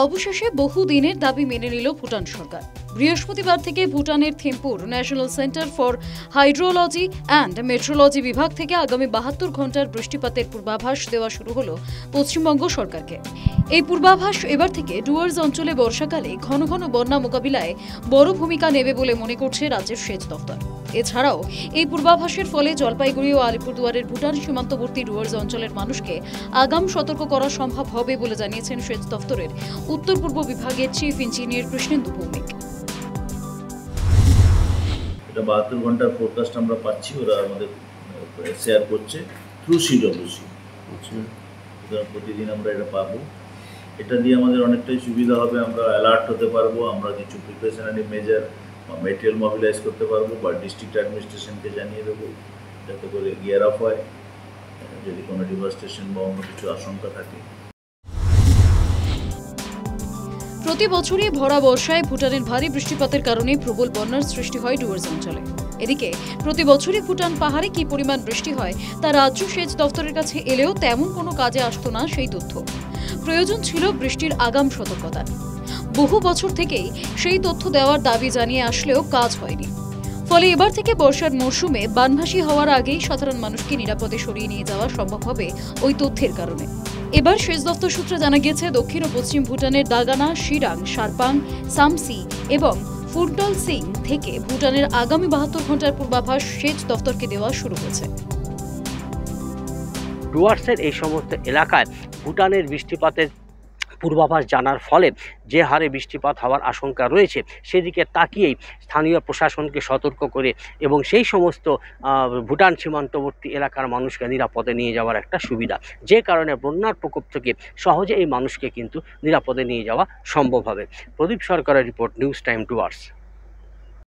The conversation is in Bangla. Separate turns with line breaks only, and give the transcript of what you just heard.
অবশেষে বহুদিনের দাবি মেনে নিল ভুটান সরকার। বৃহস্পতিবার থেকে ভুটানের থিম্পুর national centre for hydrology and meteorology বিভাগ থেকে আগামী 72 ঘন্টার বৃষ্টিপাতের পূর্বাভাস দেওয়া শুরু হলো পশ্চিমবঙ্গ সরকারকে। এই পূর্বাভাস এবার থেকে ডুয়ার্স অঞ্চলে বর্ষাকালে ঘন ঘন বন্যা মোকাবিলায় বড় ভূমিকা নেবে বলে মনে করছে রাজ্যের সেচ দফতর। এছাড়াও এই পূর্বাভাসের ফলে জলপাইগুড়ি ও আলিপুরদুয়ারের ভুটান সীমান্তবর্তী ডুয়ার্স অঞ্চলের মানুষকে আগাম সতর্ক করা সম্ভব হবে বলে জানিয়েছেন সেচ দফতরের উত্তর পূর্ব বিভাগের চিফ ইঞ্জিনিয়ার কৃষ্ণেন্দু ভৌমিক।
72 ঘন্টার ফোরকাস্ট আমরা পাচ্ছি, ওরা আমাদের শেয়ার করছে থ্রু সিডব্লিউসি। প্রতিদিন আমরা এটা পাবো। এটা দিয়ে আমাদের অনেকটাই সুবিধা হবে, আমরা অ্যালার্ট হতে পারবো, আমরা কিছু প্রিপারেশনারি মেজার বা মেটেরিয়াল মোবিলাইজ করতে পারবো বা ডিস্ট্রিক্ট অ্যাডমিনিস্ট্রেশনকে জানিয়ে দেবো, যাতে করে গিয়ার আপ হয় যদি কোনো ডিভাস্টেশন বা অন্য কিছু আশঙ্কা থাকে।
প্রতি বছরই ভরা বর্ষায় ভুটানের ভারী বৃষ্টিপাতের কারণে প্রবল বন্যার সৃষ্টি হয় ডুয়ার্স অঞ্চলে। এদিকে প্রতি বছরই ভুটান পাহাড়ে কি পরিমাণ বৃষ্টি হয় তা রাজ্য সেচ দফতরের কাছে এলেও তেমন কোনো কাজে আসতো না সেই তথ্য। প্রয়োজন ছিল বৃষ্টির আগাম সতর্কতার। বহু বছর থেকেই সেই তথ্য দেওয়ার দাবি জানিয়ে আসলেও কাজ হয়নি। ফলে এবার থেকে বর্ষার মরশুমে বানভাসী হওয়ার আগেই সাধারণ মানুষকে নিরাপদে সরিয়ে নিয়ে যাওয়া সম্ভব হবে ওই তথ্যের কারণে। এবার সেচ দফতর সূত্রে জানা গেছে, দক্ষিণ ও পশ্চিম ভুটানের দাগানা, শিরাং, সারপাং, সামসি এবং ফুরটল সিং থেকে ভুটানের আগামী 72 ঘন্টার পূর্বাভাস সেচ দফতরকে দেওয়া শুরু হয়েছে।
ডুয়ার্সের এই সমস্ত এলাকায় ভুটানের বৃষ্টিপাতের পূর্বাভাস জানার ফলে যে হারে বৃষ্টিপাত হওয়ার আশঙ্কা রয়েছে সেদিকে তাকিয়েই স্থানীয় প্রশাসনকে সতর্ক করে এবং সেই সমস্ত ভুটান সীমান্তবর্তী এলাকার মানুষকে নিরাপদে নিয়ে যাওয়ার একটা সুবিধা, যে কারণে বন্যার প্রকোপ থেকে সহজে এই মানুষকে কিন্তু নিরাপদে নিয়ে যাওয়া সম্ভব হবে। প্রদীপ সরকারের রিপোর্ট, নিউজ টাইম ডুয়ার্স।